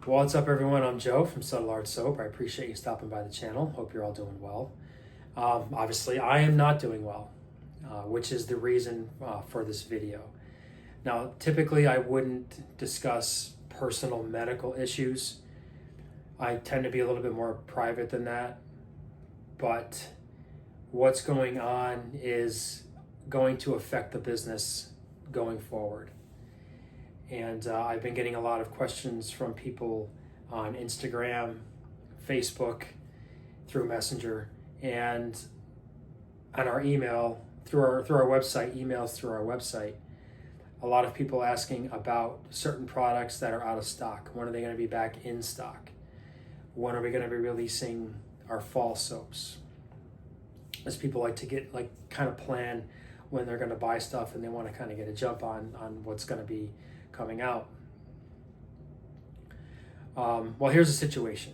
What's up, everyone? I'm Joe from Subtle Art Soap. I appreciate you stopping by the channel. Hope you're all doing well. Obviously, I am not doing well, which is the reason for this video. Now, typically, I wouldn't discuss personal medical issues. I tend to be a little bit more private than that. But what's going on is going to affect the business going forward. And I've been getting a lot of questions from people on Instagram, Facebook, through Messenger, and on our email, through our website, emails through our website. A lot of people asking about certain products that are out of stock. When are they going to be back in stock? When are we going to be releasing our fall soaps? As people like to get, kind of plan when they're going to buy stuff, and they want to kind of get a jump on what's going to be coming out. Well, here's the situation.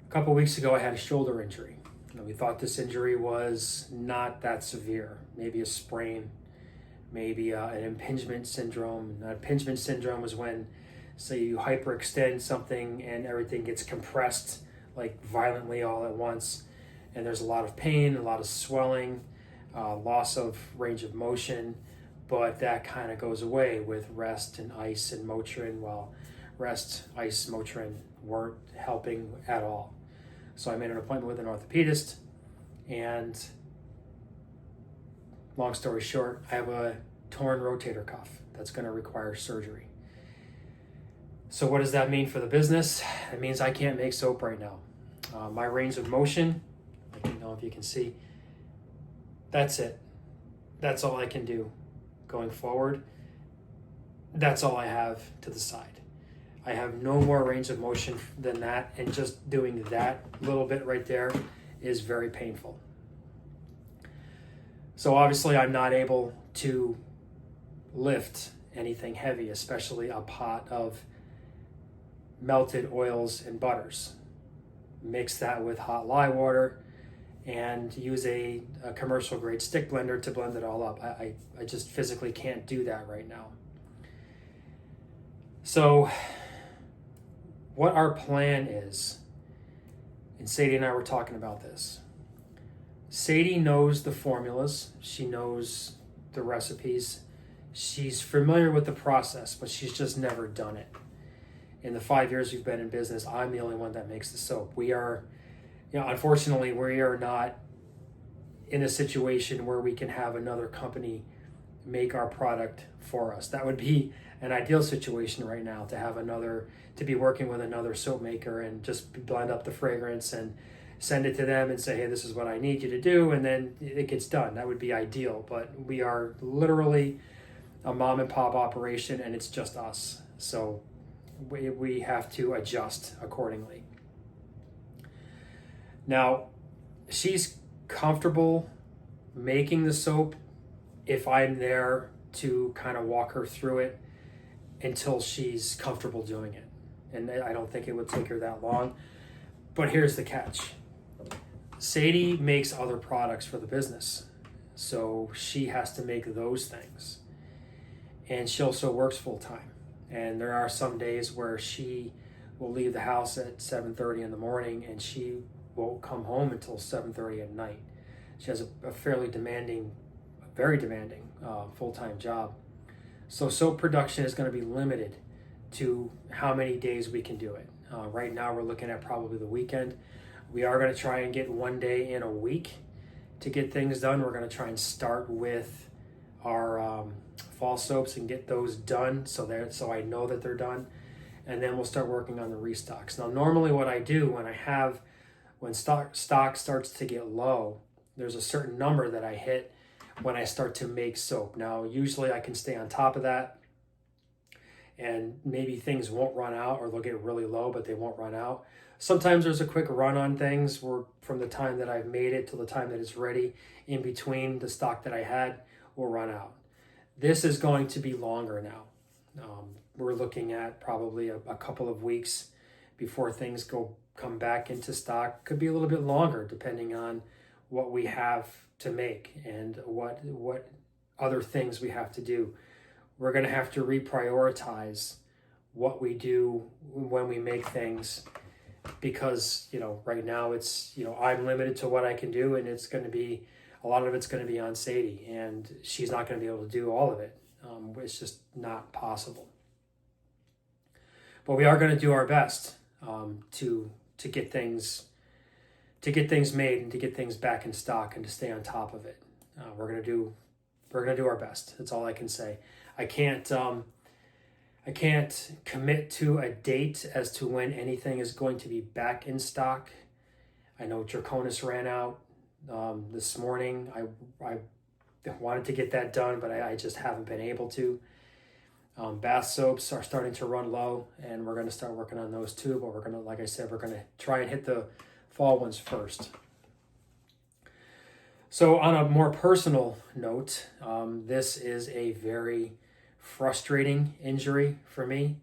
A couple weeks ago, I had a shoulder injury. We thought this injury was not that severe. Maybe a sprain, maybe an impingement syndrome. An impingement syndrome is when, say, you hyperextend something and everything gets compressed violently all at once, and there's a lot of pain, a lot of swelling, loss of range of motion. But that kind of goes away with rest and ice and Motrin. Well, rest, ice, Motrin weren't helping at all. So I made an appointment with an orthopedist, and long story short, I have a torn rotator cuff that's going to require surgery. So what does that mean for the business? It means I can't make soap right now. My range of motion, I don't know if you can see, that's it. That's all I can do. Going forward, that's all I have to the side. I have no more range of motion than that, and just doing that little bit right there is very painful. So obviously I'm not able to lift anything heavy, especially a pot of melted oils and butters. Mix that with hot lye water and use a commercial grade stick blender to blend it all up. I just physically can't do that right now. So what our plan is, and Sadie and I were talking about this. Sadie knows the formulas. She knows the recipes. She's familiar with the process, but she's just never done it. In the 5 years we've been in business, I'm the only one that makes the soap. Unfortunately, we are not in a situation where we can have another company make our product for us. That would be an ideal situation right now, to be working with another soap maker and just blend up the fragrance and send it to them and say, hey, this is what I need you to do, and then it gets done. That would be ideal, but we are literally a mom and pop operation, and it's just us. So we have to adjust accordingly. Now, she's comfortable making the soap if I'm there to kind of walk her through it until she's comfortable doing it. And I don't think it would take her that long. But here's the catch. Sadie makes other products for the business, so she has to make those things. And she also works full time. And there are some days where she will leave the house at 7:30 in the morning, and she won't come home until 7:30 at night. She has a fairly demanding, very demanding full-time job. So soap production is going to be limited to how many days we can do it. Right now we're looking at probably the weekend. We are going to try and get one day in a week to get things done. We're going to try and start with our fall soaps and get those done so I know that they're done. And then we'll start working on the restocks. Now, normally what I do when stock starts to get low, there's a certain number that I hit when I start to make soap. Now, usually I can stay on top of that, and maybe things won't run out, or they'll get really low, but they won't run out. Sometimes there's a quick run on things where from the time that I've made it till the time that it's ready, in between the stock that I had will run out. This is going to be longer now. We're looking at probably a couple of weeks before things come back into stock. Could be a little bit longer depending on what we have to make and what other things we have to do. We're going to have to reprioritize what we do when we make things, because right now it's I'm limited to what I can do, and it's going to be a lot of it's going to be on Sadie, and she's not going to be able to do all of it. It's just not possible. But we are going to do our best to get things made and to get things back in stock and to stay on top of it. We're gonna do our best. That's all I can say. I can't commit to a date as to when anything is going to be back in stock. I know Draconis ran out this morning. I wanted to get that done, but I just haven't been able to. Bath soaps are starting to run low, and we're going to start working on those too. But we're going to, like I said, we're going to try and hit the fall ones first. So on a more personal note, this is a very frustrating injury for me.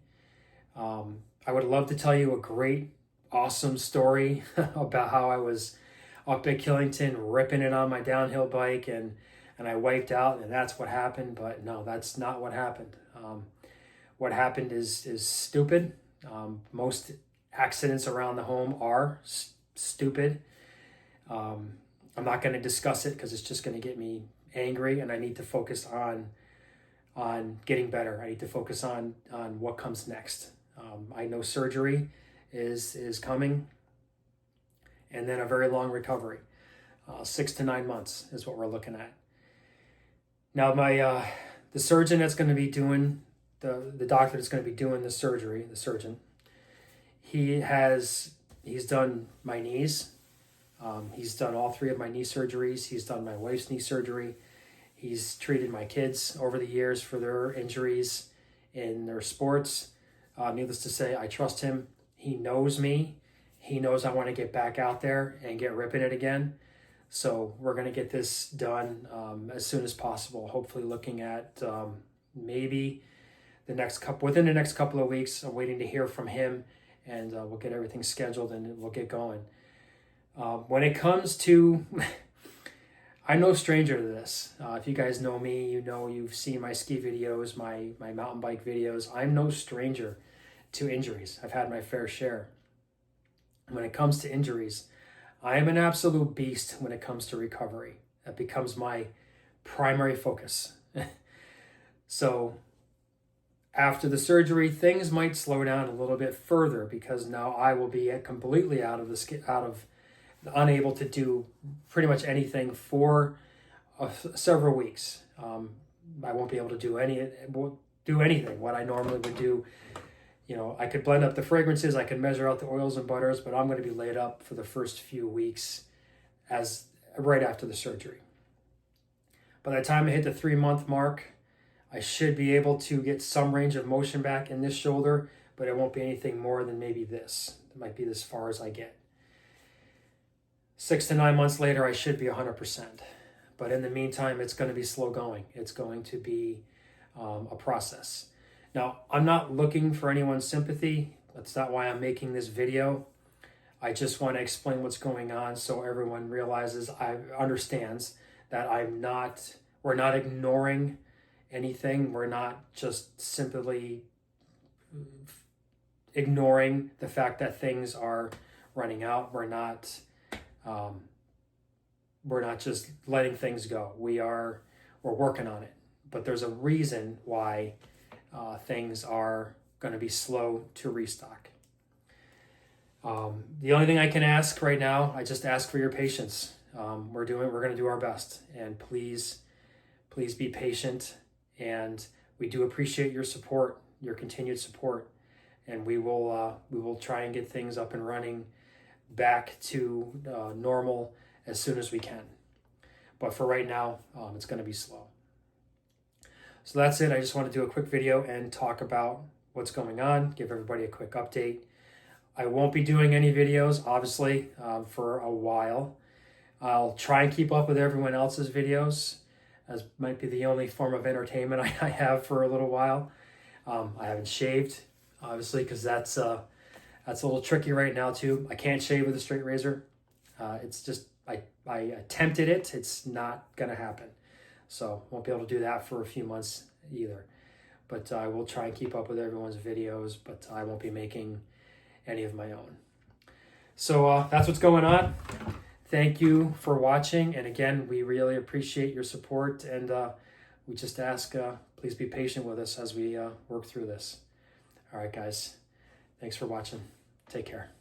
I would love to tell you a great, awesome story about how I was up at Killington ripping it on my downhill bike and I wiped out and that's what happened. But no, that's not what happened. What happened is stupid. Most accidents around the home are stupid. I'm not going to discuss it because it's just going to get me angry, and I need to focus on getting better. I need to focus on what comes next. I know surgery is coming, and then a very long recovery. 6 to 9 months is what we're looking at. Now, the surgeon that's going to be doing the doctor that's going to be doing the surgery, the surgeon, he's done my knees. He's done all 3 of my knee surgeries. He's done my wife's knee surgery. He's treated my kids over the years for their injuries in their sports. Needless to say, I trust him. He knows me. He knows I want to get back out there and get ripping it again. So we're going to get this done as soon as possible. Hopefully looking at maybe within the next couple of weeks. I'm waiting to hear from him, and we'll get everything scheduled and we'll get going. When it comes to, I'm no stranger to this. If you guys know me, you've seen my ski videos, my mountain bike videos. I'm no stranger to injuries. I've had my fair share. When it comes to injuries, I am an absolute beast when it comes to recovery. That becomes my primary focus. So after the surgery, things might slow down a little bit further because now I will be completely unable to do pretty much anything for several weeks. I won't be able to do anything what I normally would do. I could blend up the fragrances, I could measure out the oils and butters, but I'm going to be laid up for the first few weeks right after the surgery. By the time I hit the 3-month mark, I should be able to get some range of motion back in this shoulder, but it won't be anything more than maybe this. It might be as far as I get. 6 to 9 months later, I should be 100%. But in the meantime, it's going to be slow going. It's going to be a process. Now, I'm not looking for anyone's sympathy. That's not why I'm making this video. I just want to explain what's going on so everyone understands that we're not ignoring anything. We're not just simply ignoring the fact that things are running out. We're not just letting things go. We're working on it, but there's a reason why things are going to be slow to restock. The only thing I can ask right now, I just ask for your patience. We're going to do our best, and please be patient. And we do appreciate your support, your continued support, and we will try and get things up and running back to normal as soon as we can. But for right now, it's going to be slow. So that's it. I just want to do a quick video and talk about what's going on, give everybody a quick update. I won't be doing any videos, obviously, for a while. I'll try and keep up with everyone else's videos, as might be the only form of entertainment I have for a little while. I haven't shaved, obviously, because that's a little tricky right now too. I can't shave with a straight razor. It's just, I attempted it. It's not going to happen. So won't be able to do that for a few months either. but I will try and keep up with everyone's videos, but I won't be making any of my own. So that's what's going on. Thank you for watching. And again, we really appreciate your support. And we just ask, please be patient with us as we work through this. All right, guys. Thanks for watching. Take care.